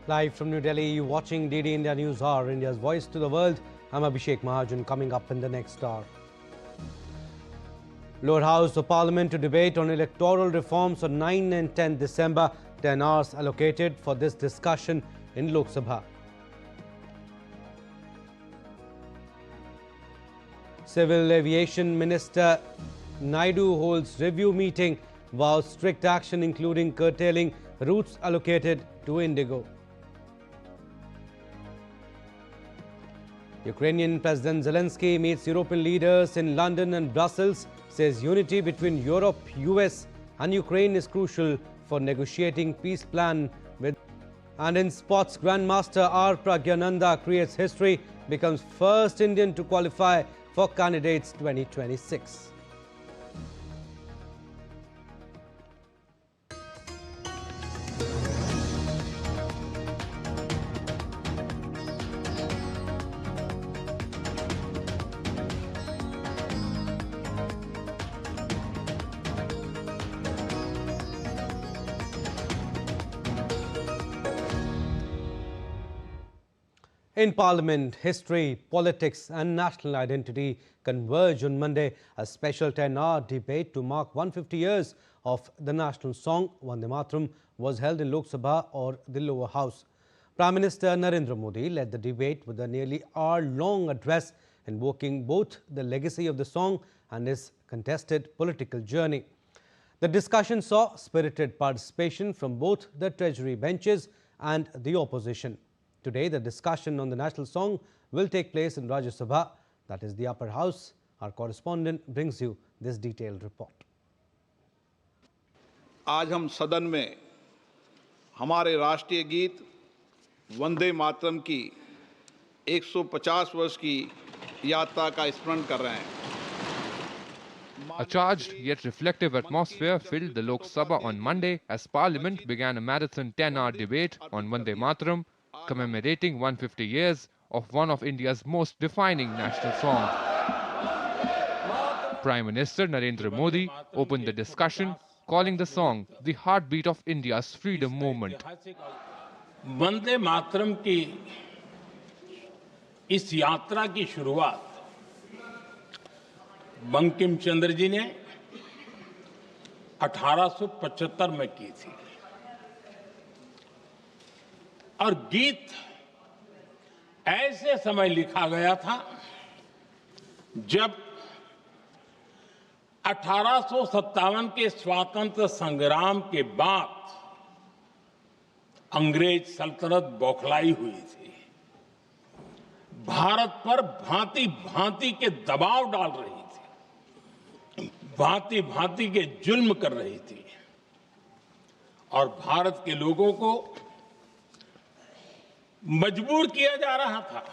Live from New Delhi, you're watching DD India News Hour, India's voice to the world. I'm Abhishek Mahajan. Coming up in the next hour. Lower House of Parliament to debate on electoral reforms on 9 and 10 December. 10 hours allocated for this discussion in Lok Sabha. Civil Aviation Minister Naidu holds review meeting. Vows strict action including curtailing routes allocated to IndiGo. Ukrainian President Zelensky meets European leaders in London and Brussels, says unity between Europe, US and Ukraine is crucial for negotiating peace plan with. And in sports, Grandmaster R. Pragyananda creates history, becomes first Indian to qualify for Candidates 2026. In Parliament, history, politics and national identity converge on Monday. A special 10-hour debate to mark 150 years of the national song Vande Mataram was held in Lok Sabha or the lower house. Prime Minister Narendra Modi led the debate with a nearly hour-long address invoking both the legacy of the song and his contested political journey. The discussion saw spirited participation from both the Treasury benches and the opposition. Today, the discussion on the national song will take place in Rajya Sabha, that is the upper house. Our correspondent brings you this detailed report. आज हम सदन में हमारे राष्ट्रीय गीत वंदे मातरम की 150 वर्ष की यात्रा का स्मरण कर रहे हैं. A charged yet reflective atmosphere filled the Lok Sabha on Monday as Parliament began a marathon 10-hour debate on Vande Mataram, commemorating 150 years of one of India's most defining national songs. Prime Minister Narendra Modi opened the discussion, calling the song the heartbeat of India's freedom movement. Vande Mataram की इस यात्रा की शुरुआत बंकिम चंद्र जी ने 1875 में की थी और गीत ऐसे समय लिखा गया था जब 1857 के स्वातंत्र संग्राम के बाद अंग्रेज सल्तनत बौखलाई हुई थी, भारत पर भांति भांति के दबाव डाल रही थी, भांति भांति के जुल्म कर रही थी और भारत के लोगों को मजबूर किया जा रहा था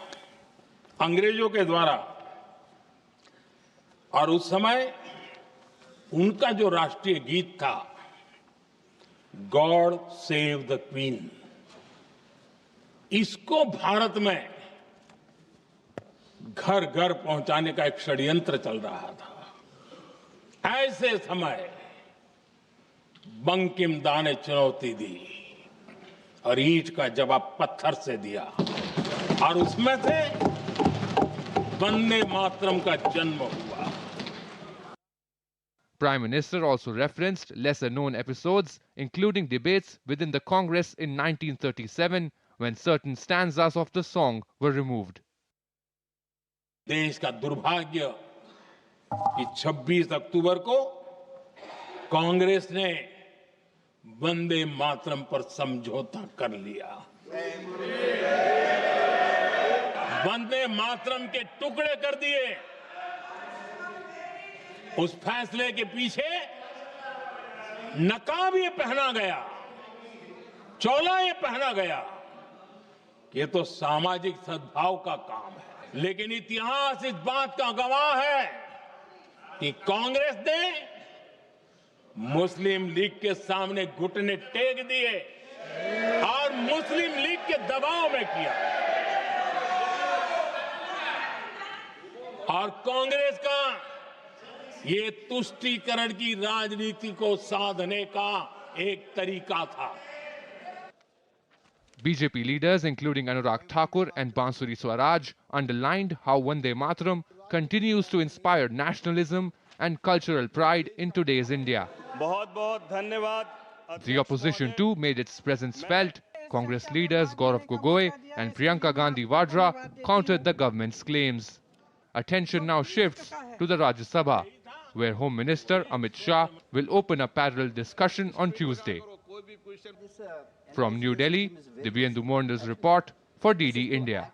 अंग्रेजों के द्वारा. और उस समय उनका जो राष्ट्रीय गीत था गॉड सेव द क्वीन, इसको भारत में घर घर पहुंचाने का एक षड्यंत्र चल रहा था. ऐसे समय बंकिम दा ने चुनौती दी और ईंट का जवाब पत्थर से दिया और उसमें से वंदे मातरम का जन्म हुआ. Prime Minister also referenced lesser-known episodes, including debates within the Congress in 1937 when certain stanzas of the song were removed. देश का दुर्भाग्य कि 26 अक्टूबर को कांग्रेस ने वंदे मातरम पर समझौता कर लिया. वंदे मातरम के टुकड़े कर दिए. उस फैसले के पीछे नकाब ये पहना गया, चोला ये पहना गया. ये तो सामाजिक सद्भाव का काम है, लेकिन इतिहास इस बात का गवाह है कि कांग्रेस ने मुस्लिम लीग के सामने घुटने टेक दिए और मुस्लिम लीग के दबाव में किया. और कांग्रेस का ये तुष्टीकरण की राजनीति को साधने का एक तरीका था. BJP leaders including Anurag Thakur and Bansuri Swaraj underlined how Vande Mataram continues to inspire nationalism and cultural pride in today's India. The opposition too made its presence felt. Congress leaders Gaurav Gogoi and Priyanka Gandhi Vadra countered the government's claims. Attention now shifts to the Rajya Sabha, where Home Minister Amit Shah will open a parallel discussion on Tuesday. From New Delhi, Divyendu Mondel's report for DD India.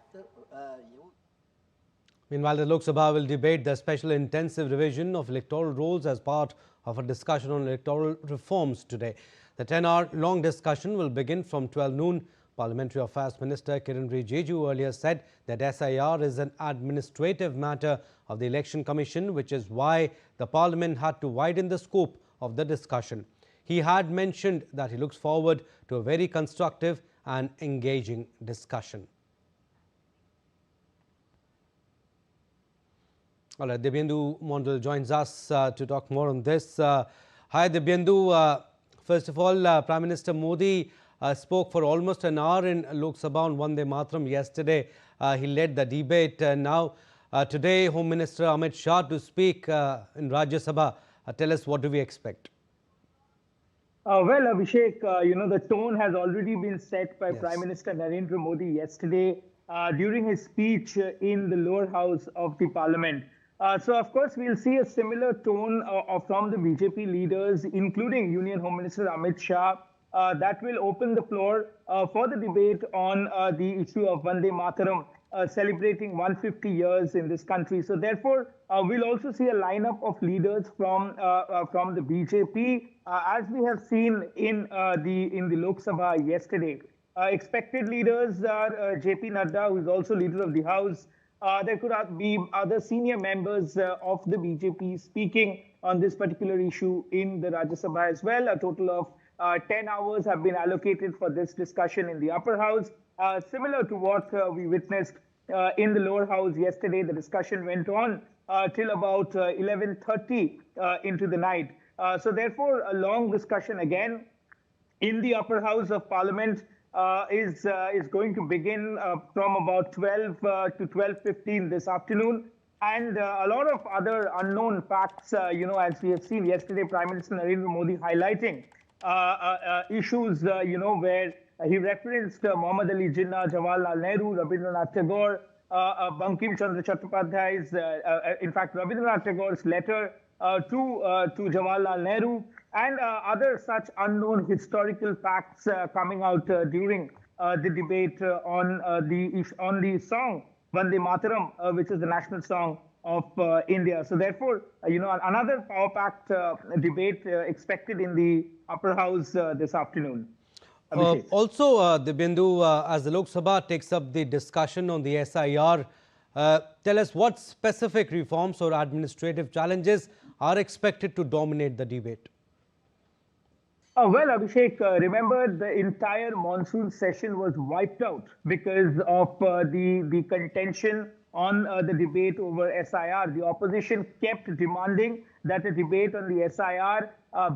Meanwhile, the Lok Sabha will debate the special intensive revision of electoral rules as part of a discussion on electoral reforms today. The 10-hour long discussion will begin from 12 noon. Parliamentary Affairs Minister Kiran Rijiju earlier said that SIR is an administrative matter of the Election Commission, which is why the Parliament had to widen the scope of the discussion. He had mentioned that he looks forward to a very constructive and engaging discussion. All right, Divyendu Mondal joins us to talk more on this. Hi, Divyendu. First of all, Prime Minister Modi spoke for almost an hour in Lok Sabha on Vande Mataram yesterday. He led the debate. Now, today, Home Minister Amit Shah to speak in Rajya Sabha. Tell us, what do we expect? Well, Abhishek, the tone has already been set by Prime Minister Narendra Modi yesterday during his speech in the lower house of the parliament. So, of course, we'll see a similar tone from the BJP leaders, including Union Home Minister Amit Shah, that will open the floor for the debate on the issue of Vande Mataram, celebrating 150 years in this country. So, therefore, we'll also see a lineup of leaders from the BJP, as we have seen in the Lok Sabha yesterday. Expected leaders are JP Nadda, who is also leader of the House. There could be other senior members of the BJP speaking on this particular issue in the Rajya Sabha as well. A total of 10 hours have been allocated for this discussion in the upper house. Similar to what we witnessed in the lower house yesterday, the discussion went on till about 11:30 into the night. So therefore, a long discussion again in the upper house of Parliament is going to begin from about 12 to 12:15 this afternoon. And a lot of other unknown facts, as we have seen yesterday, Prime Minister Narendra Modi highlighting issues, where he referenced Muhammad Ali Jinnah, Jawaharlal Nehru, Rabindranath Tagore, Bankim Chandra Chattopadhyay's, in fact, Rabindranath Tagore's letter to Jawaharlal Nehru, and other such unknown historical facts coming out during the debate on the song Vande Mataram, which is the national song of India. So therefore, another power-packed debate expected in the upper house this afternoon. Also, Divyendu, as the Lok Sabha takes up the discussion on the SIR, tell us what specific reforms or administrative challenges are expected to dominate the debate. Well, Abhishek, remember the entire monsoon session was wiped out because of the contention on the debate over SIR. The opposition kept demanding that a debate on the SIR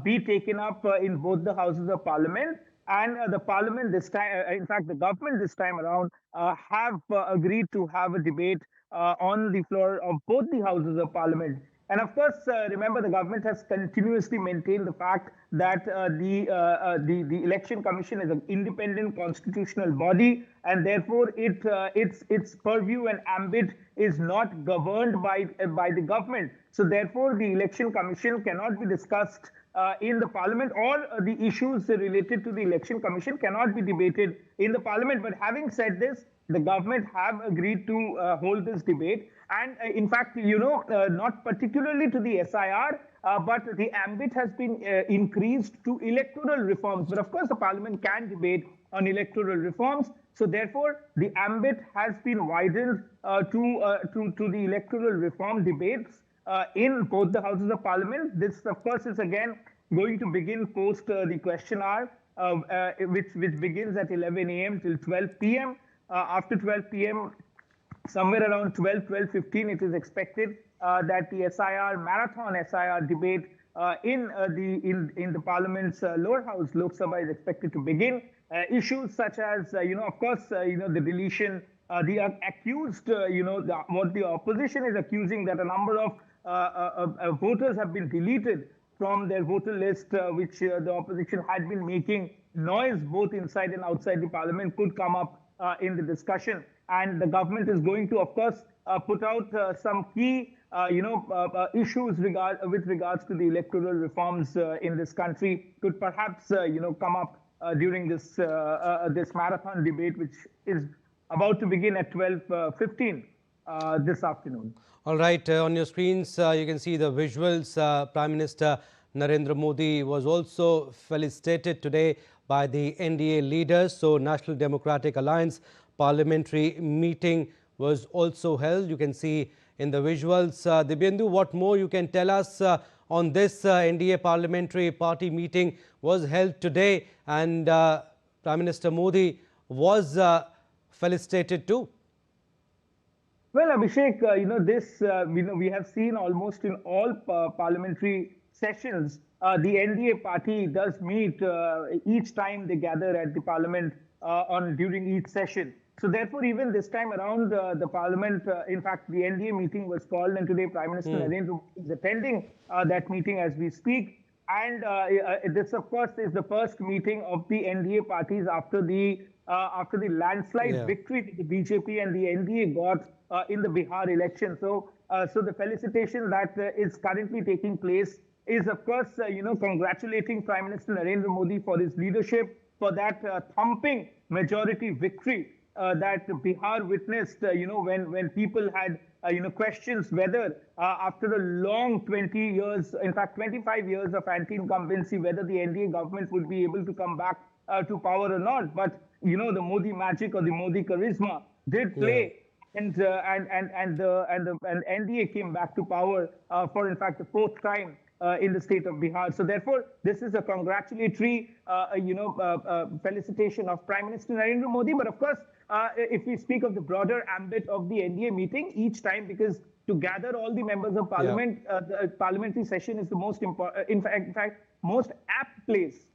be taken up in both the houses of parliament. And the parliament this time, in fact, the government this time around have agreed to have a debate on the floor of both the houses of parliament. And of course, remember, the government has continuously maintained the fact that the Election Commission is an independent constitutional body, and therefore its purview and ambit is not governed by the government. So therefore, the Election Commission cannot be discussed in the parliament, or the issues related to the Election Commission cannot be debated in the parliament. But having said this, the government have agreed to hold this debate. And in fact, not particularly to the SIR, but the ambit has been increased to electoral reforms. But of course, the parliament can debate on electoral reforms. So therefore, the ambit has been widened to the electoral reform debates in both the houses of parliament. This, of course, is again going to begin post the question hour, which begins at 11 a.m. till 12 p.m. After 12 p.m., somewhere around 12:15, it is expected that the marathon SIR debate in the Parliament's lower house, Lok Sabha, is expected to begin. Issues such as, of course, the deletion, the accused, what the opposition is accusing, that a number of voters have been deleted from their voter list, which the opposition had been making noise both inside and outside the parliament, could come up in the discussion. And the government is going to, of course, put out some key, issues with regards to the electoral reforms in this country, could perhaps, come up during this marathon debate, which is about to begin at 12:15 this afternoon. All right, on your screens, you can see the visuals. Prime Minister Narendra Modi was also felicitated today by the NDA leaders. So, National Democratic Alliance parliamentary meeting was also held. You can see in the visuals. Dibyendu, what more you can tell us on this NDA parliamentary party meeting was held today, and Prime Minister Modi was felicitated too? Well, Abhishek, this we have seen almost in all parliamentary sessions. The NDA party does meet each time they gather at the parliament during each session. So therefore, even this time around, the parliament, in fact, the NDA meeting was called, and today Prime Minister Narendra Modi is attending that meeting as we speak. And this, of course, is the first meeting of the NDA parties after the landslide victory the BJP and the NDA got in the Bihar election. So, the felicitation that is currently taking place is, of course, congratulating Prime Minister Narendra Modi for his leadership, for that thumping majority victory that Bihar witnessed, when people had, questions whether after a long 20 years, in fact 25 years of anti-incumbency, whether the NDA government would be able to come back to power or not. But, the Modi magic or the Modi charisma did play. And NDA came back to power for, in fact, the fourth time in the state of Bihar. So therefore, this is a congratulatory, felicitation of Prime Minister Narendra Modi. But of course, if we speak of the broader ambit of the NDA meeting, each time, because to gather all the members of parliament, the parliamentary session is the most important, in fact, most apt place.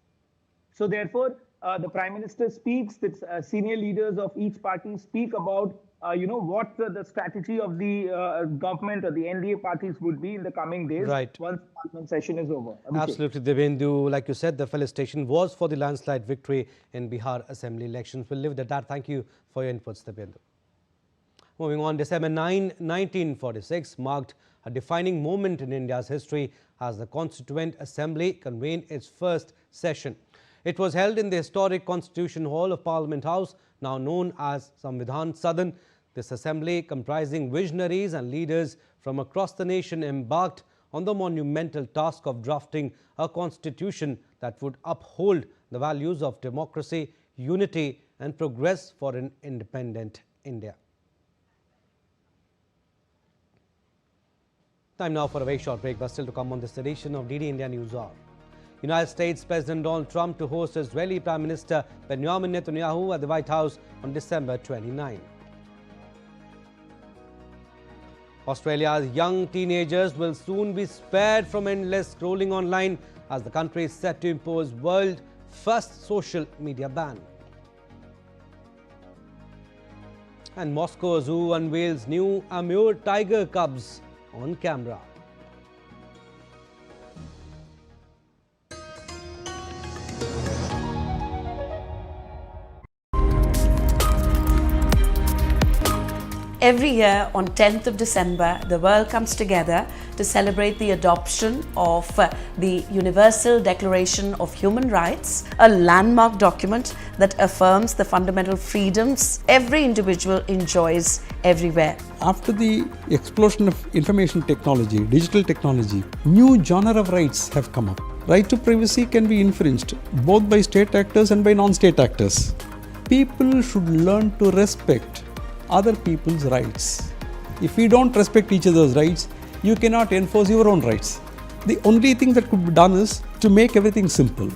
So therefore, the Prime Minister speaks, the senior leaders of each party speak about what the strategy of the government or the NDA parties would be in the coming days once the parliament session is over. Absolutely, Dibyendu. Like you said, the felicitation was for the landslide victory in Bihar Assembly elections. We'll leave it at that. Thank you for your inputs, Dibyendu. Moving on, December 9, 1946 marked a defining moment in India's history as the Constituent Assembly convened its first session. It was held in the historic Constitution Hall of Parliament House, now known as Samvidhan Sadan. This assembly, comprising visionaries and leaders from across the nation, embarked on the monumental task of drafting a constitution that would uphold the values of democracy, unity and progress for an independent India. Time now for a very short break, but still to come on this edition of DD India News Hour. United States President Donald Trump to host Israeli Prime Minister Benjamin Netanyahu at the White House on December 29. Australia's young teenagers will soon be spared from endless scrolling online as the country is set to impose world's first social media ban. And Moscow Zoo unveils new Amur tiger cubs on camera. Every year on 10th of December, the world comes together to celebrate the adoption of the Universal Declaration of Human Rights, a landmark document that affirms the fundamental freedoms every individual enjoys everywhere. After the explosion of information technology, digital technology, new genre of rights have come up. Right to privacy can be infringed both by state actors and by non-state actors. People should learn to respect other people's rights. If we don't respect each other's rights, you cannot enforce your own rights. The only thing that could be done is to make everything simple.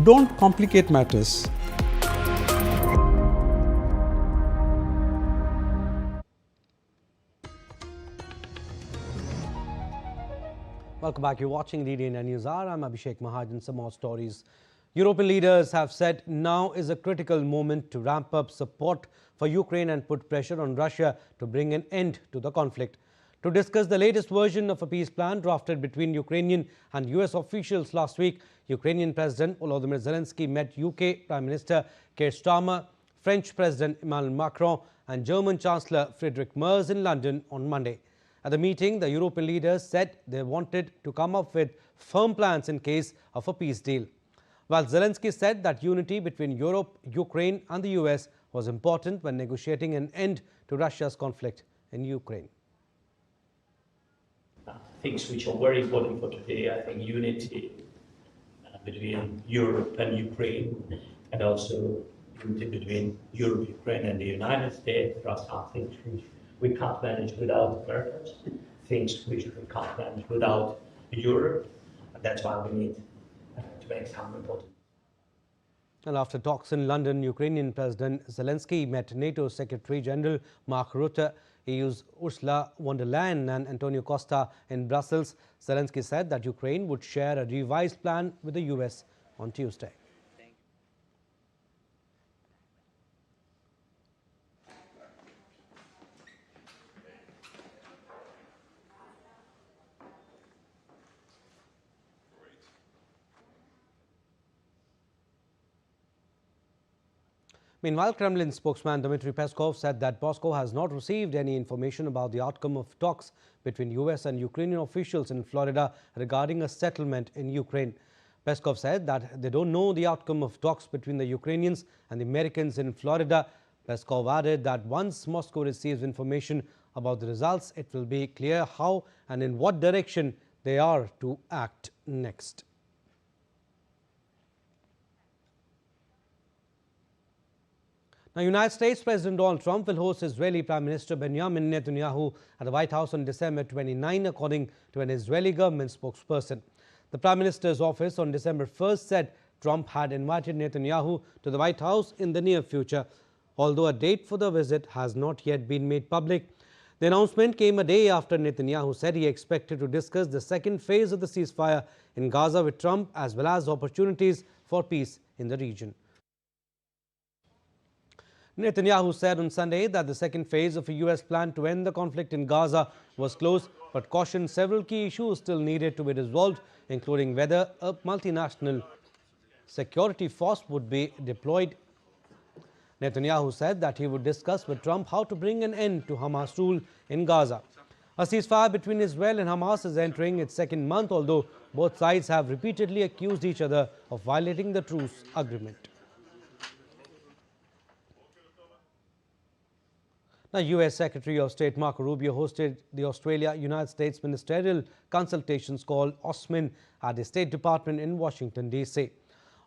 Don't complicate matters. Welcome back. You're watching DD India News Hour. I'm Abhishek Mahajan. Some more stories European leaders have said now is a critical moment to ramp up support for Ukraine and put pressure on Russia to bring an end to the conflict. To discuss the latest version of a peace plan drafted between Ukrainian and US officials last week, Ukrainian President Volodymyr Zelensky met UK Prime Minister Keir Starmer, French President Emmanuel Macron and German Chancellor Friedrich Merz in London on Monday. At the meeting, the European leaders said they wanted to come up with firm plans in case of a peace deal. While Zelensky said that unity between Europe, Ukraine and the US was important when negotiating an end to Russia's conflict in Ukraine. Things which are very important for today, I think unity between Europe and Ukraine, and also unity between Europe, Ukraine and the United States. There are some things which we can't manage without Americans, things which we can't manage without Europe, and that's why we need to make some important. And after talks in London, Ukrainian President Zelensky met NATO Secretary General Mark Rutte, EU's Ursula von der Leyen and Antonio Costa in Brussels. Zelensky said that Ukraine would share a revised plan with the US on Tuesday. Meanwhile, Kremlin spokesman Dmitry Peskov said that Moscow has not received any information about the outcome of talks between US and Ukrainian officials in Florida regarding a settlement in Ukraine. Peskov said that they don't know the outcome of talks between the Ukrainians and the Americans in Florida. Peskov added that once Moscow receives information about the results, it will be clear how and in what direction they are to act next. Now, United States President Donald Trump will host Israeli Prime Minister Benjamin Netanyahu at the White House on December 29, according to an Israeli government spokesperson. The Prime Minister's office on December 1st said Trump had invited Netanyahu to the White House in the near future, although a date for the visit has not yet been made public. The announcement came a day after Netanyahu said he expected to discuss the second phase of the ceasefire in Gaza with Trump, as well as opportunities for peace in the region. Netanyahu said on Sunday that the second phase of a US plan to end the conflict in Gaza was close, but cautioned several key issues still needed to be resolved, including whether a multinational security force would be deployed. Netanyahu said that he would discuss with Trump how to bring an end to Hamas rule in Gaza. A ceasefire between Israel and Hamas is entering its second month, although both sides have repeatedly accused each other of violating the truce agreement. Now, US Secretary of State Marco Rubio hosted the Australia-United States Ministerial Consultations called OSMIN at the State Department in Washington, D.C.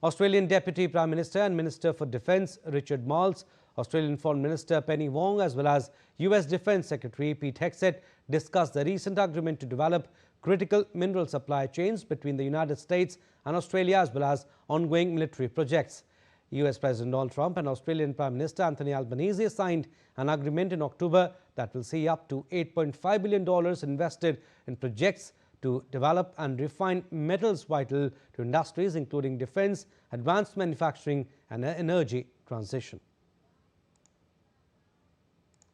Australian Deputy Prime Minister and Minister for Defence Richard Marles, Australian Foreign Minister Penny Wong, as well as US Defence Secretary Pete Hegseth discussed the recent agreement to develop critical mineral supply chains between the United States and Australia, as well as ongoing military projects. US President Donald Trump and Australian Prime Minister Anthony Albanese signed an agreement in October that will see up to $8.5 billion invested in projects to develop and refine metals vital to industries including defense, advanced manufacturing and energy transition.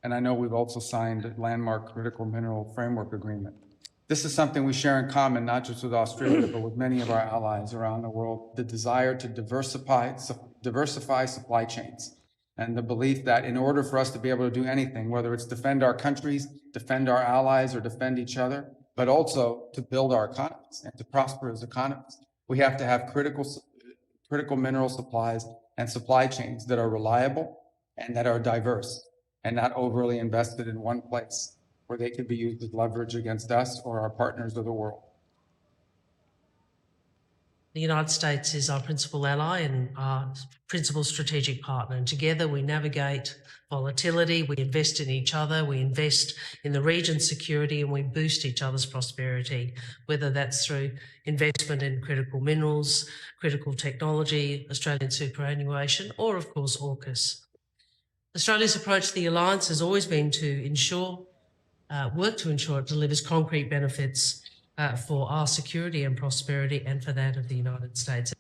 And I know we've also signed a landmark critical mineral framework agreement. This is something we share in common, not just with Australia, but with many of our allies around the world, the desire to diversify supply chains, and the belief that in order for us to be able to do anything, whether it's defend our countries, defend our allies, or defend each other, but also to build our economies and to prosper as economies, we have to have critical mineral supplies and supply chains that are reliable and that are diverse and not overly invested in one place, where they could be used as leverage against us or our partners of the world. The United States is our principal ally and our principal strategic partner. And together we navigate volatility, we invest in each other, we invest in the region's security, and we boost each other's prosperity, whether that's through investment in critical minerals, critical technology, Australian superannuation, or of course AUKUS. Australia's approach to the alliance has always been to work to ensure it delivers concrete benefits for our security and prosperity and for that of the United States.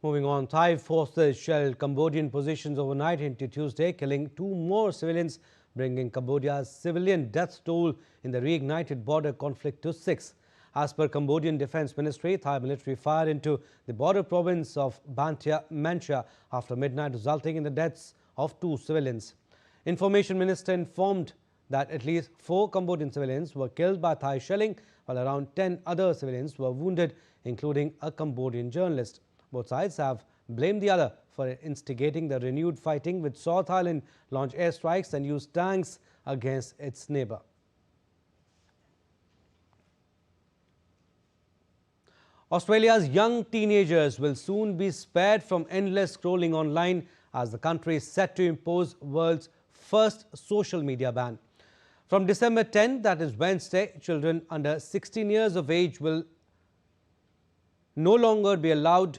Moving on, Thai forces shelled Cambodian positions overnight into Tuesday, killing 2 more civilians, bringing Cambodia's civilian death toll in the reignited border conflict to 6. As per Cambodian Defense Ministry, Thai military fired into the border province of Bantia Mancha after midnight, resulting in the deaths of 2 civilians. Information Minister informed that at least 4 Cambodian civilians were killed by Thai shelling, while around 10 other civilians were wounded, including a Cambodian journalist. Both sides have blamed the other for instigating the renewed fighting, with South Thailand launch airstrikes and use tanks against its neighbour. Australia's young teenagers will soon be spared from endless scrolling online as the country is set to impose world's first social media ban. From December 10, that is Wednesday, children under 16 years of age will no longer be allowed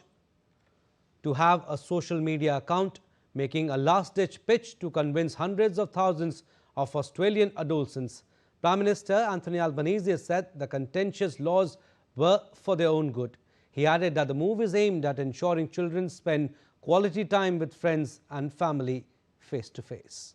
to have a social media account, making a last-ditch pitch to convince hundreds of thousands of Australian adolescents. Prime Minister Anthony Albanese said the contentious laws were for their own good. He added that the move is aimed at ensuring children spend quality time with friends and family face to face.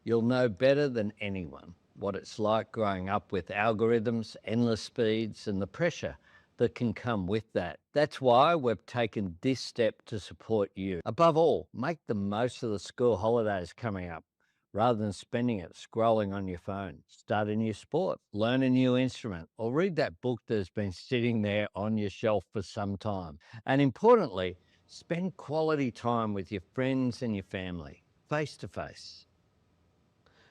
You'll know better than anyone what it's like growing up with algorithms, endless speeds, and the pressure that can come with that. That's why we've taken this step to support you. Above all, make the most of the school holidays coming up. Rather than spending it scrolling on your phone, start a new sport, learn a new instrument, or read that book that has been sitting there on your shelf for some time. And importantly, spend quality time with your friends and your family, face to face.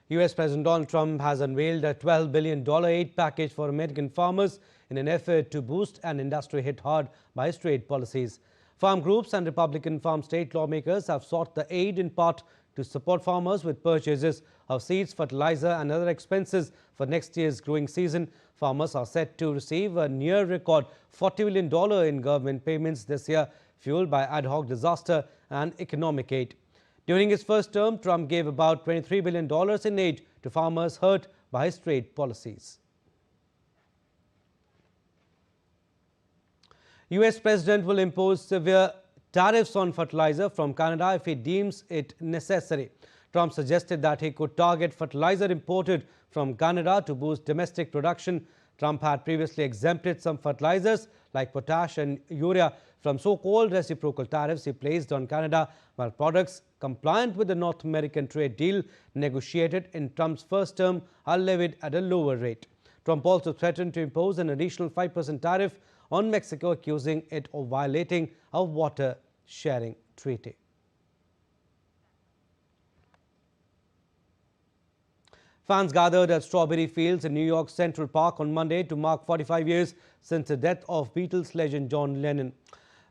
US President Donald Trump has unveiled a $12 billion aid package for American farmers in an effort to boost an industry hit hard by his trade policies. Farm groups and Republican farm state lawmakers have sought the aid in part to support farmers with purchases of seeds, fertilizer and other expenses for next year's growing season. Farmers are set to receive a near record $40 billion in government payments this year, fueled by ad hoc disaster and economic aid. During his first term, Trump gave about $23 billion in aid to farmers hurt by his trade policies. US President will impose severe tariffs on fertilizer from Canada if he deems it necessary. Trump suggested that he could target fertilizer imported from Canada to boost domestic production. Trump had previously exempted some fertilizers like potash and urea from so-called reciprocal tariffs he placed on Canada, while products compliant with the North American trade deal negotiated in Trump's first term are levied at a lower rate. Trump also threatened to impose an additional 5% tariff on Mexico, accusing it of violating a water sharing treaty. Fans gathered at Strawberry Fields in New York's Central Park on Monday to mark 45 years since the death of Beatles legend John Lennon.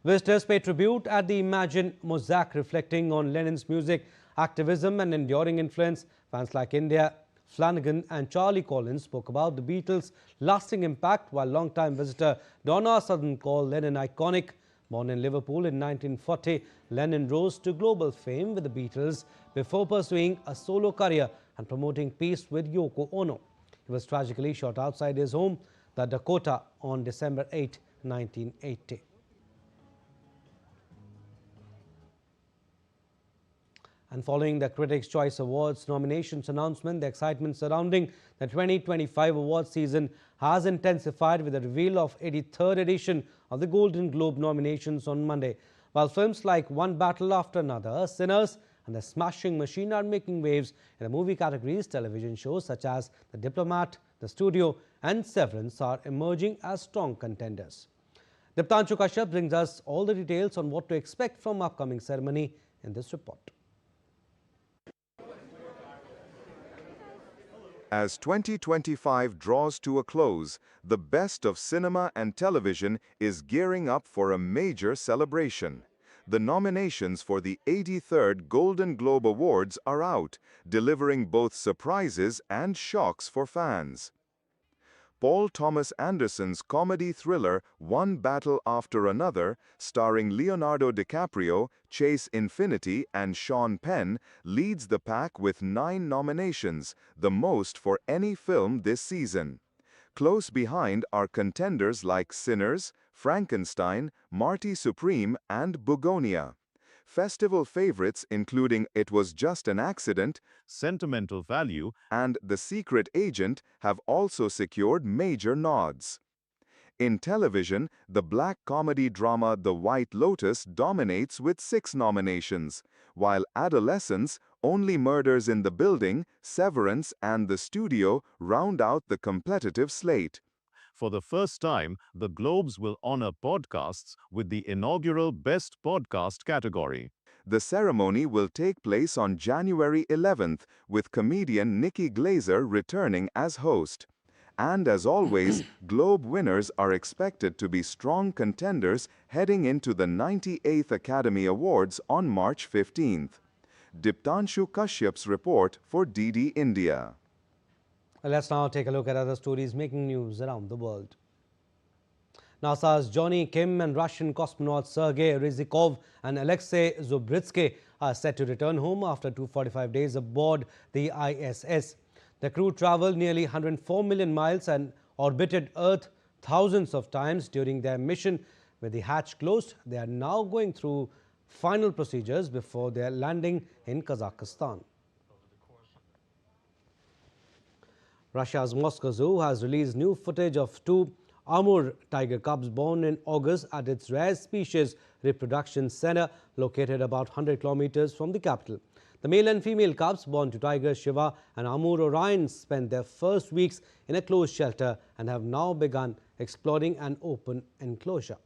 Visitors paid tribute at the Imagine mosaic, reflecting on Lennon's music, activism and enduring influence. Fans like India Flanagan and Charlie Collins spoke about the Beatles' lasting impact, while longtime visitor Donna Southern called Lennon iconic. Born in Liverpool in 1940, Lennon rose to global fame with the Beatles before pursuing a solo career and promoting peace with Yoko Ono. He was tragically shot outside his home, the Dakota, on December 8, 1980. And following the Critics' Choice Awards nominations announcement, the excitement surrounding the 2025 awards season has intensified with the reveal of 83rd edition of the Golden Globe nominations on Monday. While films like One Battle After Another, Sinners and The Smashing Machine are making waves in the movie categories, television shows such as The Diplomat, The Studio and Severance are emerging as strong contenders. Diptanshu Kashyap brings us all the details on what to expect from upcoming ceremony in this report. As 2025 draws to a close, the best of cinema and television is gearing up for a major celebration. The nominations for the 83rd Golden Globe Awards are out, delivering both surprises and shocks for fans. Paul Thomas Anderson's comedy thriller One Battle After Another, starring Leonardo DiCaprio, Chase Infinity and Sean Penn, leads the pack with 9 nominations, the most for any film this season. Close behind are contenders like Sinners, Frankenstein, Marty Supreme, and Begonia. Festival favorites including It Was Just an Accident, Sentimental Value, and The Secret Agent have also secured major nods. In television, the black comedy drama The White Lotus dominates with 6 nominations, while Adolescence, Only Murders in the Building, Severance, and The Studio round out the competitive slate. For the first time, the Globes will honor podcasts with the inaugural Best Podcast category. The ceremony will take place on January 11th, with comedian Nikki Glazer returning as host. And as always, Globe winners are expected to be strong contenders heading into the 98th Academy Awards on March 15th. Diptanshu Kashyap's report for DD India. Let's now take a look at other stories making news around the world. NASA's Johnny Kim and Russian cosmonauts Sergei Ryzhikov and Alexei Zubritsky are set to return home after 245 days aboard the ISS. The crew traveled nearly 104 million miles and orbited Earth thousands of times during their mission. With the hatch closed, they are now going through final procedures before their landing in Kazakhstan. Russia's Moscow Zoo has released new footage of 2 Amur tiger cubs born in August at its rare species reproduction center located about 100 kilometers from the capital. The male and female cubs born to Tiger Shiva and Amur Orion spent their first weeks in a closed shelter and have now begun exploring an open enclosure.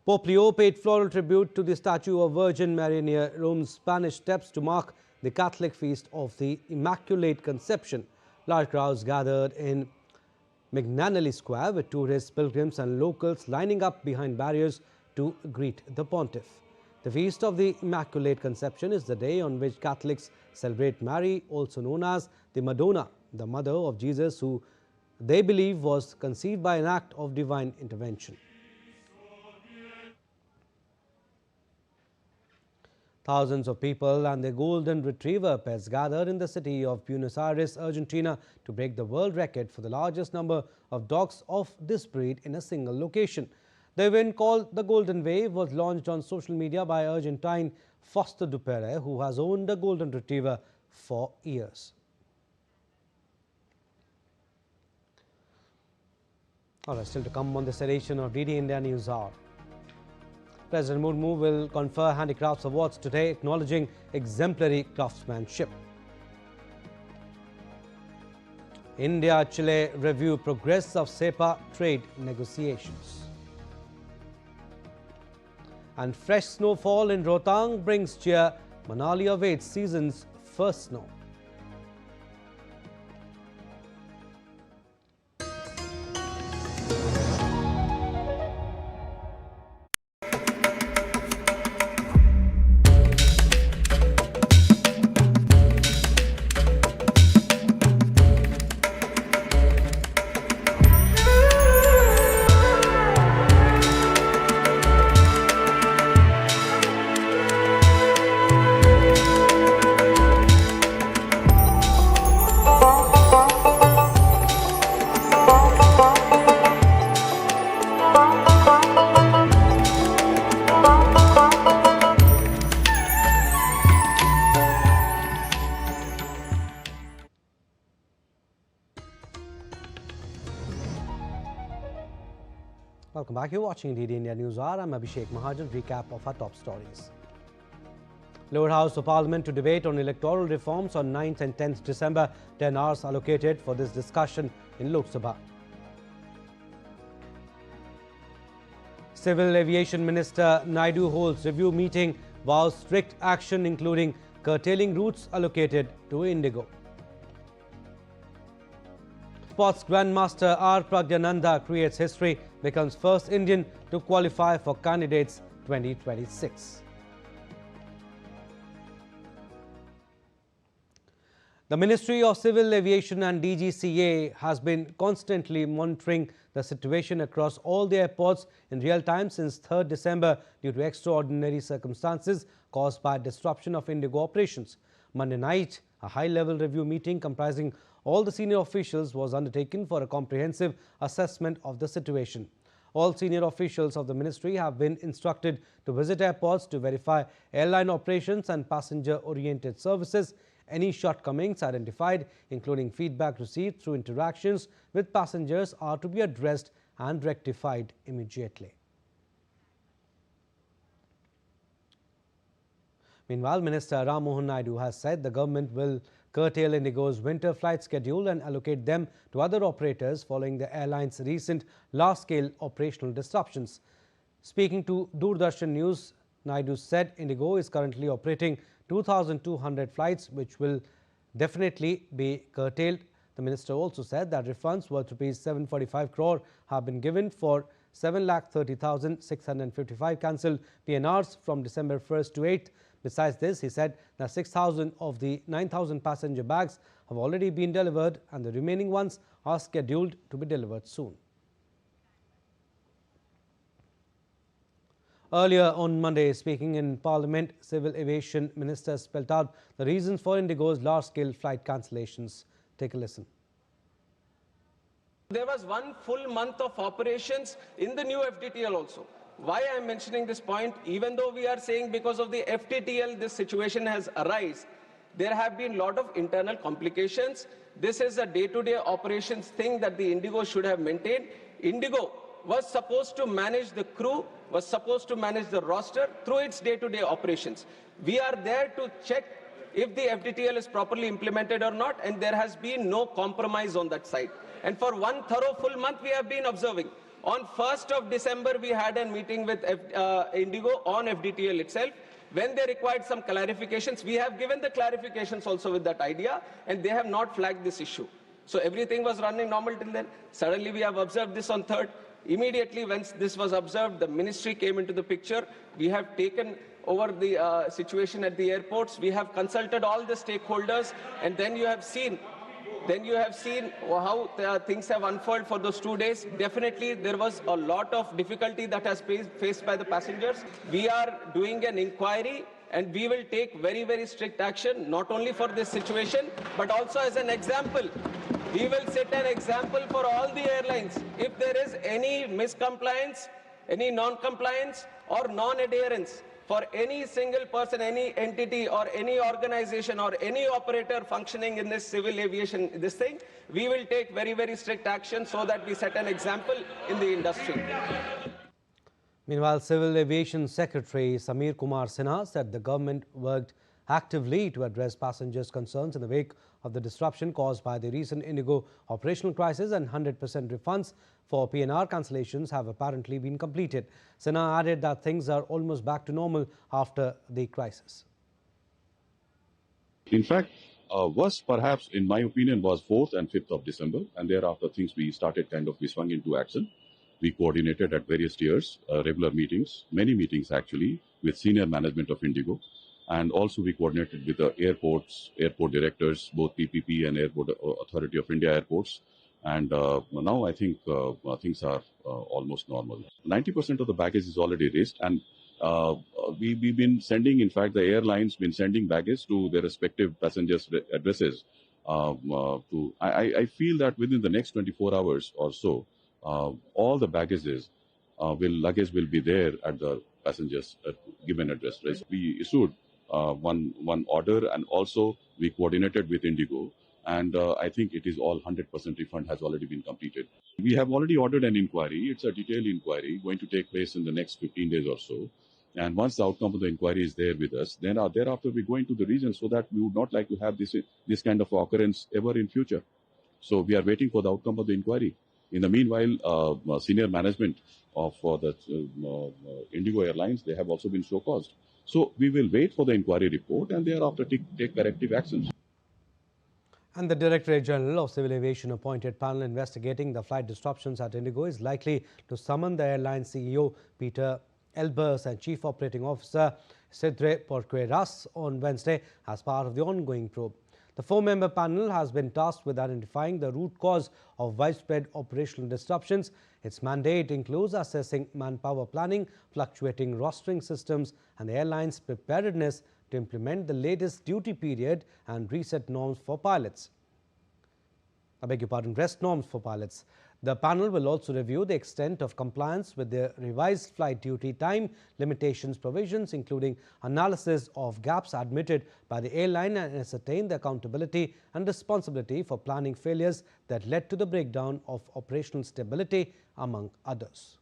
Pope Leo paid floral tribute to the statue of Virgin Mary near Rome's Spanish Steps to mark the Catholic feast of the Immaculate Conception. Large crowds gathered in Mignanelli Square with tourists, pilgrims and locals lining up behind barriers to greet the pontiff. The Feast of the Immaculate Conception is the day on which Catholics celebrate Mary, also known as the Madonna, the mother of Jesus, who they believe was conceived by an act of divine intervention. Thousands of people and their golden retriever pets gathered in the city of Buenos Aires, Argentina to break the world record for the largest number of dogs of this breed in a single location. The event, called the Golden Wave, was launched on social media by Argentine Foster Dupere, who has owned a golden retriever for years. All right, still to come on this edition of DD India News Hour. President Murmu will confer Handicrafts Awards today, acknowledging exemplary craftsmanship. India-Chile review progress of CEPA trade negotiations. And fresh snowfall in Rohtang brings cheer. Manali awaits season's first snow. Welcome back. You're watching DD India News Hour. I'm Abhishek Mahajan. Recap of our top stories. Lower House of Parliament to debate on electoral reforms on 9th and 10th December. 10 hours allocated for this discussion in Lok Sabha. Civil Aviation Minister Naidu holds review meeting, vows strict action including curtailing routes allocated to IndiGo. Sports Grandmaster R. Pragyananda creates history, becomes first Indian to qualify for Candidates 2026. The Ministry of Civil Aviation and DGCA has been constantly monitoring the situation across all the airports in real time since 3rd December due to extraordinary circumstances caused by disruption of IndiGo operations. Monday night, a high-level review meeting comprising all the senior officials was undertaken for a comprehensive assessment of the situation. All senior officials of the ministry have been instructed to visit airports to verify airline operations and passenger-oriented services. Any shortcomings identified, including feedback received through interactions with passengers, are to be addressed and rectified immediately. Meanwhile, Minister Ram Mohan Naidu has said the government will curtail IndiGo's winter flight schedule and allocate them to other operators following the airline's recent large-scale operational disruptions. Speaking to Doordarshan News, Naidu said IndiGo is currently operating 2,200 flights, which will definitely be curtailed. The minister also said that refunds worth ₹745 crore have been given for 7,30,655 cancelled PNRs from December 1st to 8th. Besides this, he said that 6,000 of the 9,000 passenger bags have already been delivered and the remaining ones are scheduled to be delivered soon. Earlier on Monday, speaking in Parliament, Civil Aviation Minister spelled out the reasons for IndiGo's large-scale flight cancellations. Take a listen. There was one full month of operations in the new FDTL also. Why I am mentioning this point, even though we are saying because of the FTTL this situation has arisen, there have been a lot of internal complications. This is a day-to-day operations thing that the IndiGo should have maintained. IndiGo was supposed to manage the crew, was supposed to manage the roster through its day-to-day operations. We are there to check if the FDTL is properly implemented or not, and there has been no compromise on that side. And for one thorough full month, we have been observing. On 1st of December, we had a meeting with IndiGo on FDTL itself. When they required some clarifications, we have given the clarifications also with that idea, and they have not flagged this issue. So everything was running normal till then. Suddenly, we have observed this on 3rd. Immediately, once this was observed, the ministry came into the picture. We have taken over the situation at the airports. We have consulted all the stakeholders, and then you have seen how things have unfolded for those 2 days. Definitely, there was a lot of difficulty that has been faced by the passengers. We are doing an inquiry, and we will take very, very strict action, not only for this situation, but also as an example. We will set an example for all the airlines. If there is any miscompliance, any non-compliance or non-adherence for any single person, any entity or any organization or any operator functioning in this civil aviation, we will take very, very strict action so that we set an example in the industry. Meanwhile, Civil Aviation Secretary Samir Kumar Sinha said the government worked actively to address passengers' concerns in the wake of the disruption caused by the recent IndiGo operational crisis, and 100% refunds for PNR cancellations have apparently been completed. Sinha added that things are almost back to normal after the crisis. In fact, worst perhaps, in my opinion, was 4th and 5th of December, and thereafter things we swung into action. We coordinated at various tiers, regular meetings, many meetings actually, with senior management of IndiGo. And also we coordinated with the airports, airport directors, both PPP and Airport Authority of India airports. And now I think things are almost normal. 90% of the baggage is already raised, and we've been sending, in fact, the airlines been sending baggage to their respective passengers' addresses. I feel that within the next 24 hours or so, all the luggage will be there at the passengers' given address. Right? We issued one order, and also we coordinated with IndiGo, and I think it is all 100% refund has already been completed. We have already ordered an inquiry. It's a detailed inquiry going to take place in the next 15 days or so. And once the outcome of the inquiry is there with us, then thereafter we go into the region, so that we would not like to have this kind of occurrence ever in future. So we are waiting for the outcome of the inquiry. In the meanwhile, senior management of the IndiGo Airlines, they have also been so-caused. So we will wait for the inquiry report and thereafter take corrective actions. And the Directorate General of Civil Aviation appointed panel investigating the flight disruptions at IndiGo is likely to summon the airline CEO Peter Elbers and Chief Operating Officer Sidre Porqueras on Wednesday as part of the ongoing probe. The 4-member panel has been tasked with identifying the root cause of widespread operational disruptions. Its mandate includes assessing manpower planning, fluctuating rostering systems, and the airline's preparedness to implement the latest duty period and reset norms for pilots. rest norms for pilots. The panel will also review the extent of compliance with the revised flight duty time limitations provisions, including analysis of gaps admitted by the airline, and ascertain the accountability and responsibility for planning failures that led to the breakdown of operational stability, among others.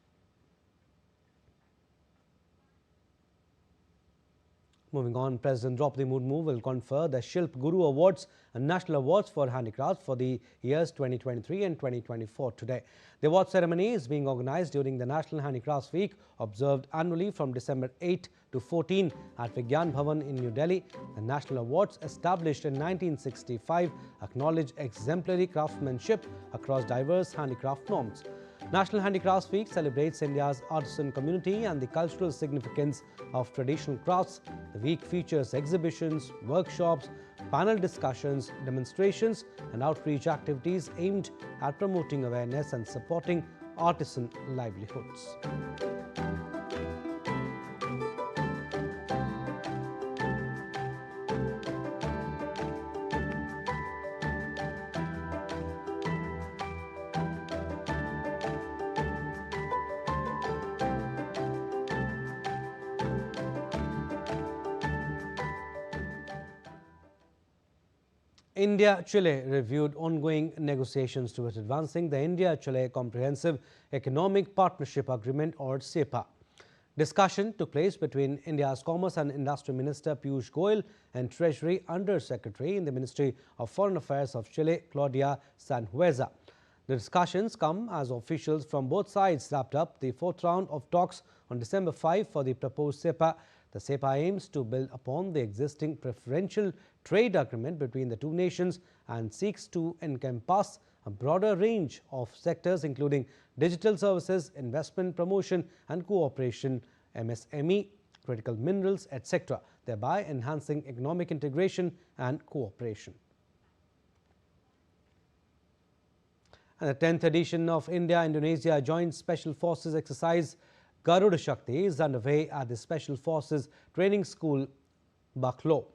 Moving on, President Draupadi Murmu will confer the Shilp Guru Awards and National Awards for Handicrafts for the years 2023 and 2024 today. The award ceremony is being organized during the National Handicrafts Week, observed annually from December 8 to 14 at Vigyan Bhavan in New Delhi. The National Awards, established in 1965, acknowledge exemplary craftsmanship across diverse handicraft norms. National Handicrafts Week celebrates India's artisan community and the cultural significance of traditional crafts. The week features exhibitions, workshops, panel discussions, demonstrations, and outreach activities aimed at promoting awareness and supporting artisan livelihoods. India-Chile reviewed ongoing negotiations towards advancing the India-Chile Comprehensive Economic Partnership Agreement, or CEPA. Discussion took place between India's Commerce and Industry Minister Piyush Goyal and Treasury Under Secretary in the Ministry of Foreign Affairs of Chile, Claudia Sanhueza. The discussions come as officials from both sides wrapped up the fourth round of talks on December 5 for the proposed CEPA. The CEPA aims to build upon the existing preferential trade agreement between the two nations and seeks to encompass a broader range of sectors, including digital services, investment promotion and cooperation, MSME, critical minerals, etc., thereby enhancing economic integration and cooperation. And the 10th edition of India-Indonesia Joint Special Forces exercise Garuda Shakti is underway at the Special Forces Training School, Baklo.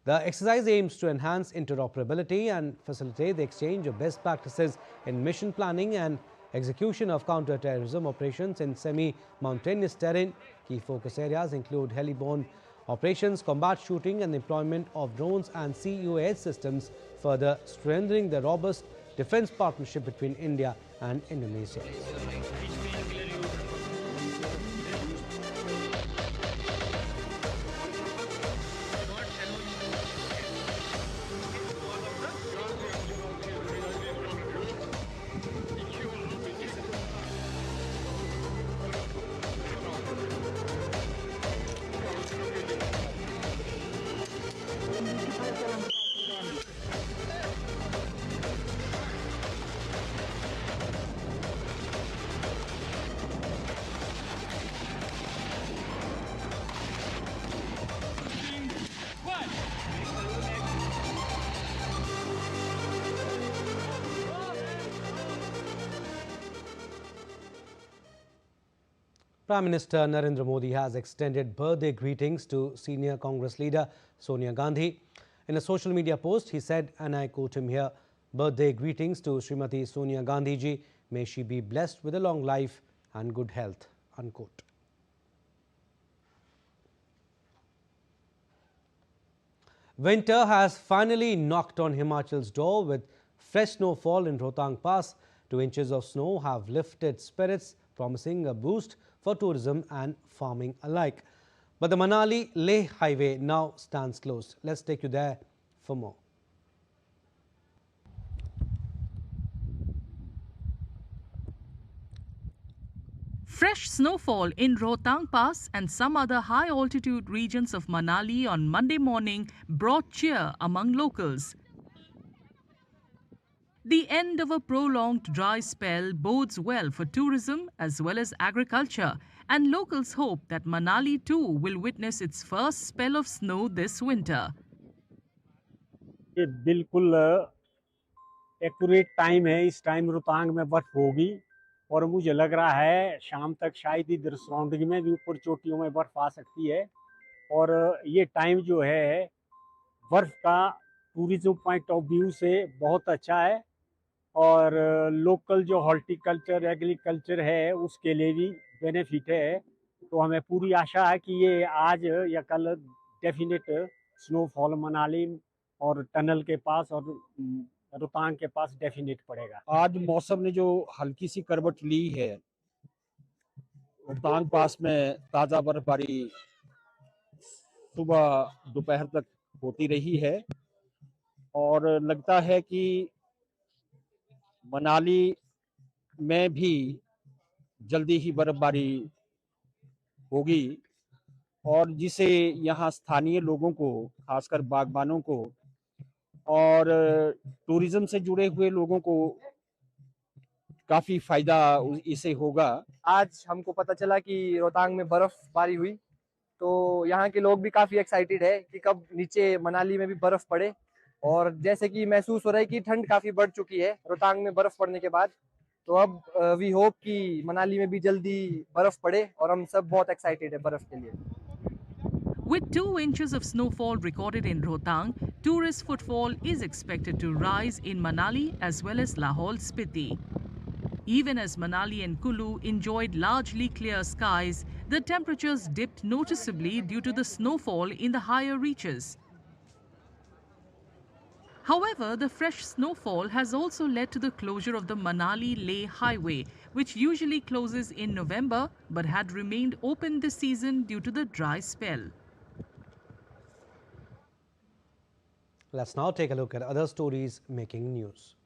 The exercise aims to enhance interoperability and facilitate the exchange of best practices in mission planning and execution of counter-terrorism operations in semi-mountainous terrain. Key focus areas include heli-borne operations, combat shooting, and the employment of drones and CUAS systems, further strengthening the robust defense partnership between India and Indonesia. Prime Minister Narendra Modi has extended birthday greetings to senior Congress leader Sonia Gandhi. In a social media post, he said, and I quote him here, "Birthday greetings to Srimati Sonia Gandhi ji. May she be blessed with a long life and good health," unquote. Winter has finally knocked on Himachal's door with fresh snowfall in Rohtang Pass. 2 inches of snow have lifted spirits, promising a boost for tourism and farming alike. But the Manali-Leh highway now stands closed. Let's take you there for more. Fresh snowfall in Rohtang Pass and some other high-altitude regions of Manali on Monday morning brought cheer among locals. The end of a prolonged dry spell bodes well for tourism as well as agriculture, and locals hope that Manali too will witness its first spell of snow this winter. ये बिल्कुल accurate time है। इस time Rohtang में बर्फ होगी और मुझे लग रहा है शाम तक शायद इधर सराउंडिंग में भी ऊपर चोटियों में बर्फ आ सकती है। और ये टाइम जो है बर्फ का टूरिज्म पॉइंट ऑफ व्यू से बहुत अच्छा है और लोकल जो हॉर्टिकल्चर एग्रीकल्चर है उसके लिए भी बेनिफिट है। तो हमें पूरी आशा है कि ये आज या कल डेफिनेट स्नोफॉल मनाली और टनल के पास और रोहतांग के पास डेफिनेट पड़ेगा। आज मौसम ने जो हल्की सी करवट ली है, रोहतांग पास में ताज़ा बर्फबारी सुबह दोपहर तक होती रही है और लगता है कि मनाली में भी जल्दी ही बर्फबारी होगी और जिसे यहाँ स्थानीय लोगों को, खासकर बागबानों को और टूरिज्म से जुड़े हुए लोगों को काफी फायदा इससे होगा। आज हमको पता चला कि रोहतांग में बर्फबारी हुई, तो यहाँ के लोग भी काफी एक्साइटेड है कि कब नीचे मनाली में भी बर्फ पड़े। और जैसे कि महसूस हो रहा है कि ठंड काफी बढ़ चुकी है रोहतांग में बर्फ पड़ने के बाद, तो अब वी होप कि मनाली में भी जल्दी बर्फ पड़े और हम सब बहुत एक्साइटेड है बर्फ के लिए। With 2 inches of snowfall recorded in Rohtang, tourist footfall is expected to rise in Manali as well as Lahaul Spiti. Even as Manali and Kulu enjoyed largely clear skies, the temperatures dipped noticeably due to the snowfall in the higher reaches. However, the fresh snowfall has also led to the closure of the Manali-Leh highway, which usually closes in November but had remained open this season due to the dry spell. Let's now take a look at other stories making news.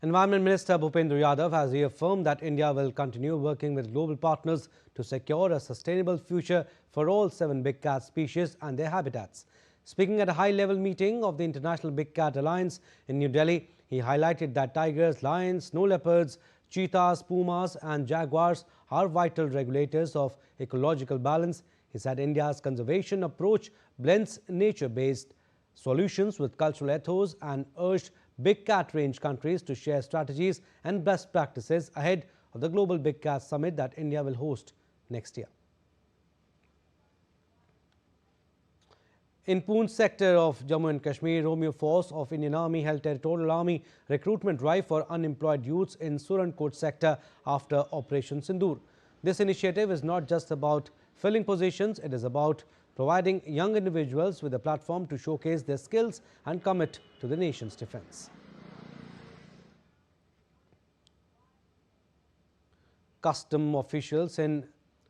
Environment Minister Bhupendra Yadav has reaffirmed that India will continue working with global partners to secure a sustainable future for all 7 big cat species and their habitats. Speaking at a high-level meeting of the International Big Cat Alliance in New Delhi, he highlighted that tigers, lions, snow leopards, cheetahs, pumas and jaguars are vital regulators of ecological balance. He said India's conservation approach blends nature-based solutions with cultural ethos and urged big cat range countries to share strategies and best practices ahead of the Global Big Cat Summit that India will host next year. In Poonch sector of Jammu and Kashmir, Romeo Force of Indian Army held Territorial Army recruitment drive for unemployed youths in Surankot sector after Operation Sindoor. This initiative is not just about filling positions, it is about providing young individuals with a platform to showcase their skills and commit to the nation's defense. Custom officials in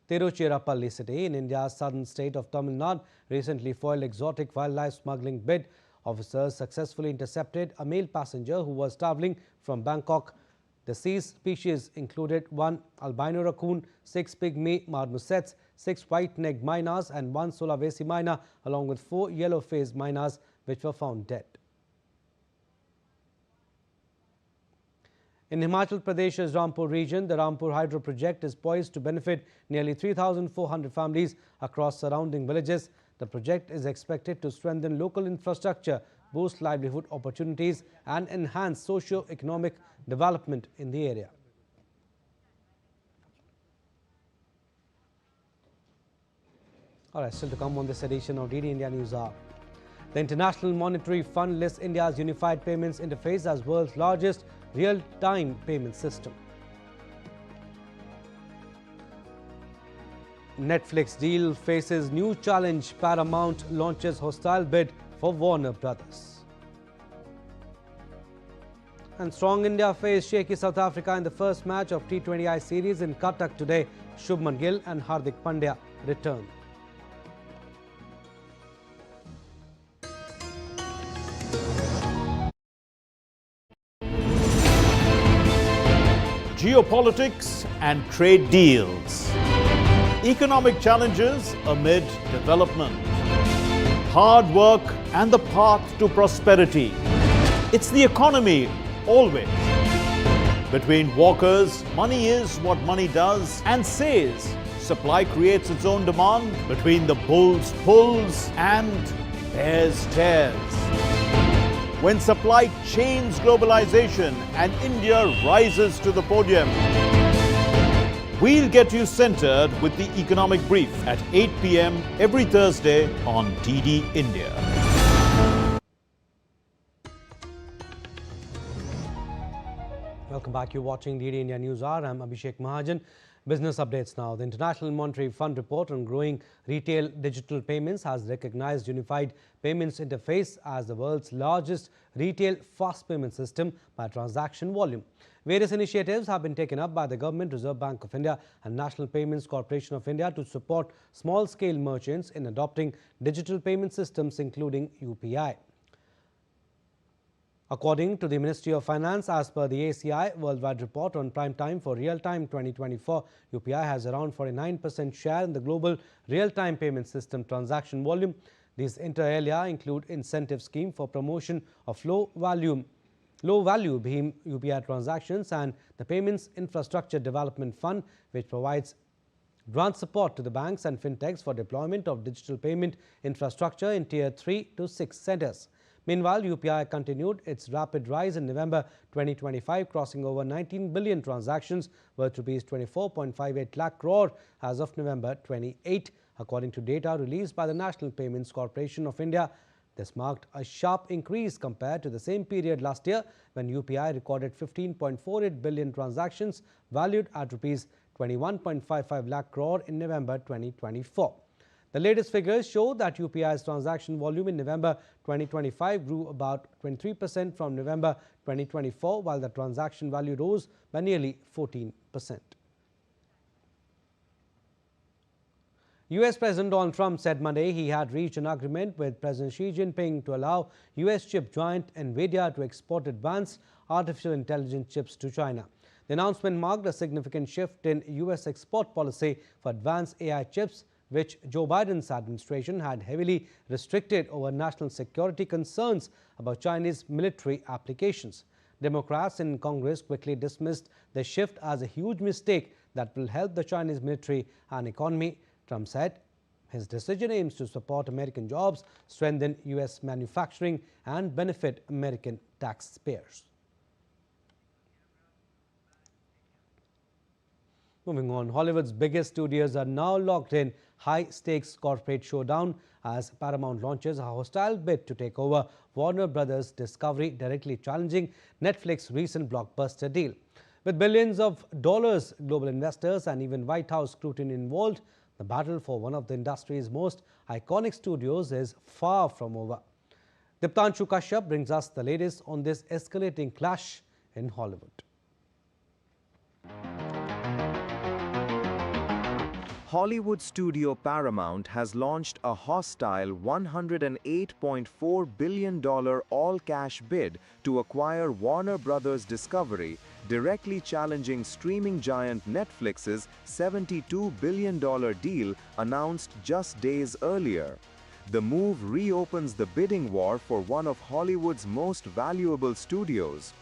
Tiruchirappalli city in India's southern state of Tamil Nadu recently foiled exotic wildlife smuggling bid. Officers successfully intercepted a male passenger who was travelling from Bangkok. The seized species included 1 albino raccoon, 6 pygmy marmosets, 6 white-necked mynas and 1 Sulawesi myna, along with 4 yellow-faced mynas which were found dead. In Himachal Pradesh's Rampur region, the Rampur Hydro project is poised to benefit nearly 3,400 families across surrounding villages. The project is expected to strengthen local infrastructure, boost livelihood opportunities and enhance socio-economic development in the area. All right, still to come on this edition of DD India News Hour. The International Monetary Fund lists India's unified payments interface as world's largest real-time payment system. Netflix deal faces new challenge. Paramount launches hostile bid for Warner Brothers. And strong India faced shaky South Africa in the first match of T20I series in Cuttack today. Shubman Gill and Hardik Pandya return. Geopolitics and trade deals. Economic challenges amid development. Hard work and the path to prosperity. It's the economy always. Between walkers, money is what money does and says. Supply creates its own demand. Between the bulls pulls and bears tears. When supply chains globalization and India rises to the podium. We'll get you centered with the Economic Brief at 8 p.m. every Thursday on DD India. Welcome back. You're watching DD India News Hour. I'm Abhishek Mahajan. Business updates now. The International Monetary Fund report on growing retail digital payments has recognized Unified Payments Interface as the world's largest retail fast payment system by transaction volume. Various initiatives have been taken up by the Government, Reserve Bank of India and National Payments Corporation of India to support small-scale merchants in adopting digital payment systems, including UPI. According to the Ministry of Finance, as per the ACI Worldwide Report on Prime Time for Real-Time 2024, UPI has around 49% share in the global real-time payment system transaction volume. These inter alia include incentive scheme for promotion of low-value BHIM UPI transactions and the Payments Infrastructure Development Fund, which provides grant support to the banks and fintechs for deployment of digital payment infrastructure in Tier 3 to 6 centers. Meanwhile, UPI continued its rapid rise in November 2025, crossing over 19 billion transactions worth Rs 24.58 lakh crore as of November 28. According to data released by the National Payments Corporation of India, this marked a sharp increase compared to the same period last year, when UPI recorded 15.48 billion transactions valued at Rs 21.55 lakh crore in November 2024. The latest figures show that UPI's transaction volume in November 2025 grew about 23% from November 2024, while the transaction value rose by nearly 14%. US President Donald Trump said Monday he had reached an agreement with President Xi Jinping to allow US chip giant NVIDIA to export advanced artificial intelligence chips to China. The announcement marked a significant shift in US export policy for advanced AI chips, which Joe Biden's administration had heavily restricted over national security concerns about Chinese military applications. Democrats in Congress quickly dismissed the shift as a huge mistake that will help the Chinese military and economy. Trump said his decision aims to support American jobs, strengthen US manufacturing, and benefit American taxpayers. Moving on, Hollywood's biggest studios are now locked in high-stakes corporate showdown as Paramount launches a hostile bid to take over Warner Brothers Discovery, directly challenging Netflix's recent blockbuster deal. With billions of dollars, global investors and even White House scrutiny involved, the battle for one of the industry's most iconic studios is far from over. Diptanshu Kashyap brings us the latest on this escalating clash in Hollywood. Hollywood studio Paramount has launched a hostile $108.4 billion all-cash bid to acquire Warner Brothers Discovery, directly challenging streaming giant Netflix's $72 billion deal announced just days earlier. The move reopens the bidding war for one of Hollywood's most valuable studios.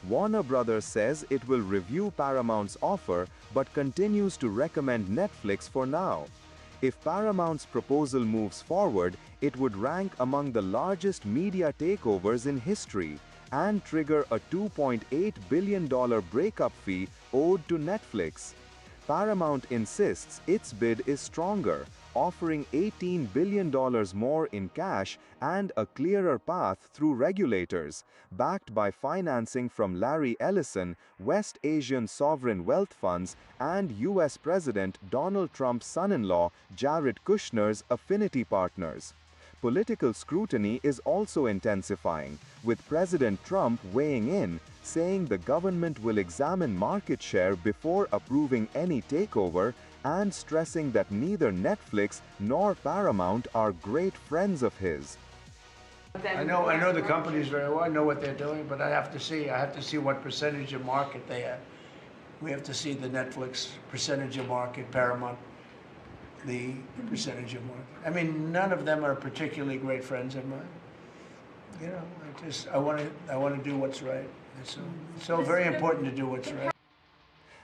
Warner Brothers says it will review Paramount's offer but continues to recommend Netflix for now. If Paramount's proposal moves forward, it would rank among the largest media takeovers in history and trigger a $2.8 billion breakup fee owed to Netflix. Paramount insists its bid is stronger, offering $18 billion more in cash and a clearer path through regulators, backed by financing from Larry Ellison, West Asian sovereign wealth funds, and U.S. President Donald Trump's son-in-law, Jared Kushner's affinity partners. Political scrutiny is also intensifying, with President Trump weighing in, saying the government will examine market share before approving any takeover, and stressing that neither Netflix nor Paramount are great friends of his. I know the companies very well. I know what they're doing, but I have to see what percentage of market they have. We have to see the Netflix percentage of market, Paramount, the percentage of market. I mean, none of them are particularly great friends of mine. You know, I want to do what's right. It's so very important to do what's right.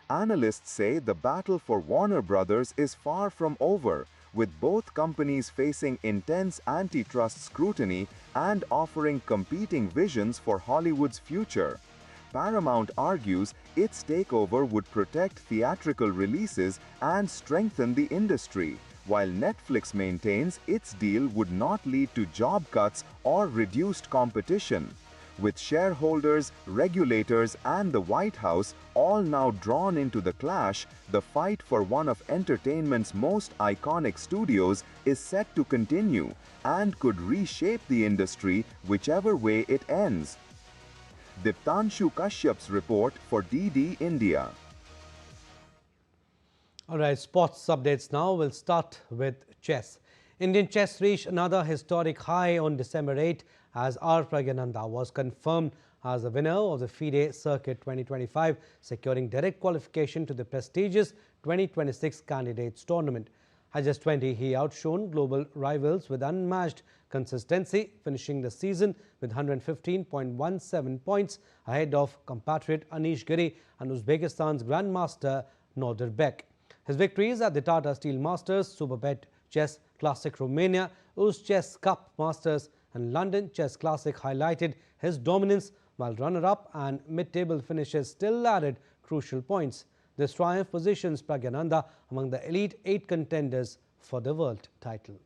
Analysts say the battle for Warner Brothers is far from over, with both companies facing intense antitrust scrutiny and offering competing visions for Hollywood's future. Paramount argues its takeover would protect theatrical releases and strengthen the industry, while Netflix maintains its deal would not lead to job cuts or reduced competition. with shareholders, regulators and the White House all now drawn into the clash. The fight for one of entertainment's most iconic studios is set to continue and could reshape the industry whichever way it ends. Diptanshu Kashyap's report for DD India. All right, sports updates now. We'll start with chess. Indian chess reached another historic high on December 8 as R. Pragyananda was confirmed as the winner of the FIDE Circuit 2025, securing direct qualification to the prestigious 2026 Candidates Tournament. At just 20, he outshone global rivals with unmatched consistency, finishing the season with 115.17 points ahead of compatriot Anish Giri and Uzbekistan's Grandmaster Nordirbek. His victories at the Tata Steel Masters, Superbet Chess Classic Romania, Uz Chess Cup Masters and London Chess Classic highlighted his dominance, while runner-up and mid-table finishes still added crucial points. This triumph positions Pragyananda among the elite 8 contenders for the world title.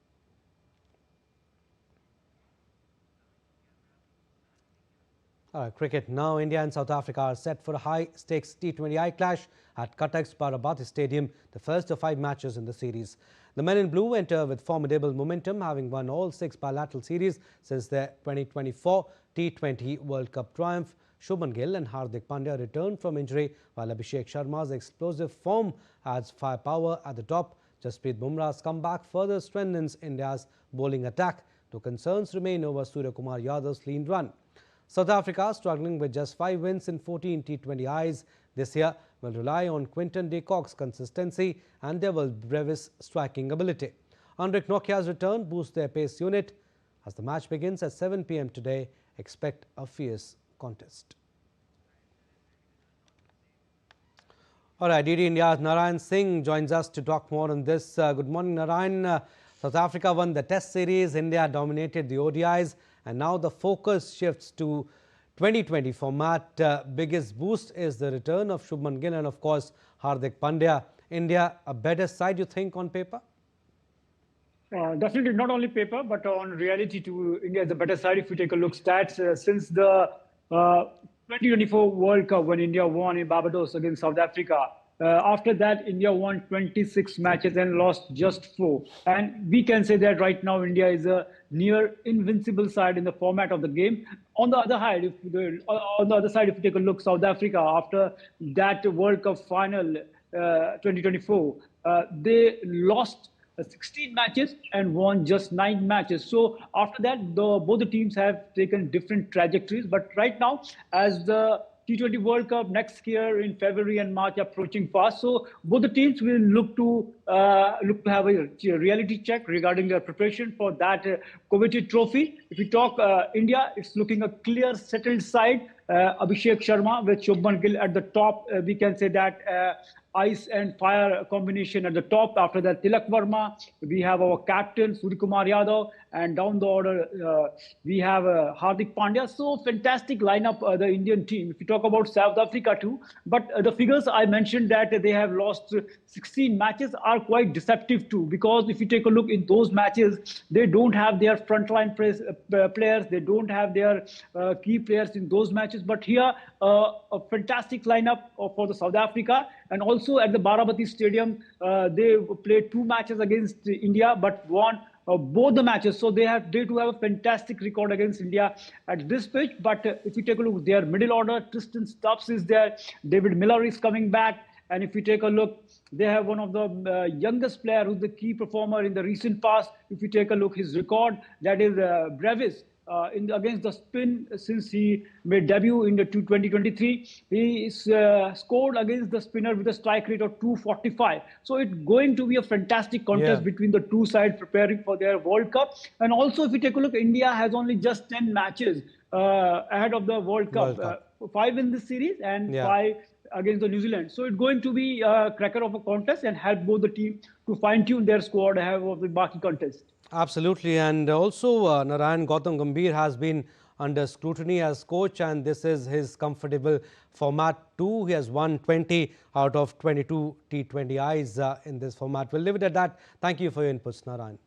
Cricket now. India and South Africa are set for a high-stakes T20I clash at Cuttack's Bharati Stadium, the first of 5 matches in the series. The men in blue enter with formidable momentum, having won all 6 bilateral series since their 2024 T20 World Cup triumph. Shubman Gill and Hardik Pandya returned from injury, while Abhishek Sharma's explosive form adds firepower at the top. Jasprit Bumrah's comeback further strengthens India's bowling attack, though concerns remain over Suryakumar Yadav's clean run. South Africa, struggling with just 5 wins in 14 T20Is this year, will rely on Quinton de Kock's consistency and Devil Brevis' striking ability. Andrik Nokia's return boosts their pace unit. As the match begins at 7 p.m. today, expect a fierce contest. All right, DD India's Narayan Singh joins us to talk more on this. Good morning, Narayan. South Africa won the Test series, India dominated the ODIs, and now the focus shifts to 2020 format. Biggest boost is the return of Shubman Gill and, of course, Hardik Pandya. India, a better side, you think, on paper? Definitely not only paper, but on reality too. India is a better side. If you take a look stats, since the 2024 World Cup, when India won in Barbados against South Africa, after that, India won 26 matches and lost just 4. And we can say that right now, India is a near invincible side in the format of the game. On the other side, if you take a look, South Africa, after that World Cup final 2024, they lost 16 matches and won just 9 matches. So after that, both the teams have taken different trajectories. But right now, as the T20 World Cup next year in February and March approaching fast, so both the teams will look to have a reality check regarding their preparation for that coveted trophy. If we talk India, it's looking a clear settled side. Abhishek Sharma with Shubman Gill at the top. We can say that ice and fire combination at the top. After that, Tilak Verma. We have our captain Suryakumar Yadav, and down the order we have Hardik Pandya. So fantastic lineup, the Indian team. If you talk about South Africa too, but the figures I mentioned that they have lost 16 matches are quite deceptive too, because if you take a look in those matches, they don't have their frontline players, they don't have their key players in those matches. But here, a fantastic lineup for the South Africa. And also at the Bharati Stadium, they played 2 matches against India, but won both the matches. So they do have a fantastic record against India at this pitch. But if you take a look, their middle order, Tristan Stubbs is there, David Miller is coming back. And if you take a look, they have one of the youngest player who's the key performer in the recent past. If you take a look, his record, that is Brevis. Against the spin, since he made debut in the 2023, he scored against the spinner with a strike rate of 245. So it's going to be a fantastic contest between the two sides preparing for their World Cup. And also, if you take a look, India has only just 10 matches ahead of the World Cup. 5 in this series and 5 against the New Zealand. So it's going to be a cracker of a contest and help both the team to fine-tune their squad ahead of the Baki contest. Absolutely. And also Narayan Gautam Gambhir has been under scrutiny as coach, and this is his comfortable format too. He has won 20 out of 22 T20Is in this format. We'll leave it at that. Thank you for your inputs, Narayan.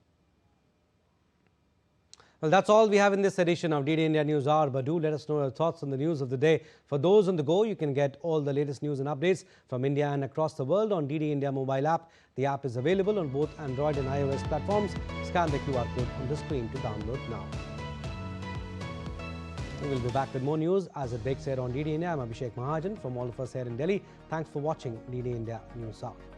Well, that's all we have in this edition of DD India News Hour, but do let us know your thoughts on the news of the day. For those on the go, you can get all the latest news and updates from India and across the world on DD India mobile app. The app is available on both Android and iOS platforms. Scan the QR code on the screen to download now. We'll be back with more news as it breaks here on DD India. I'm Abhishek Mahajan from all of us here in Delhi. Thanks for watching DD India News Hour.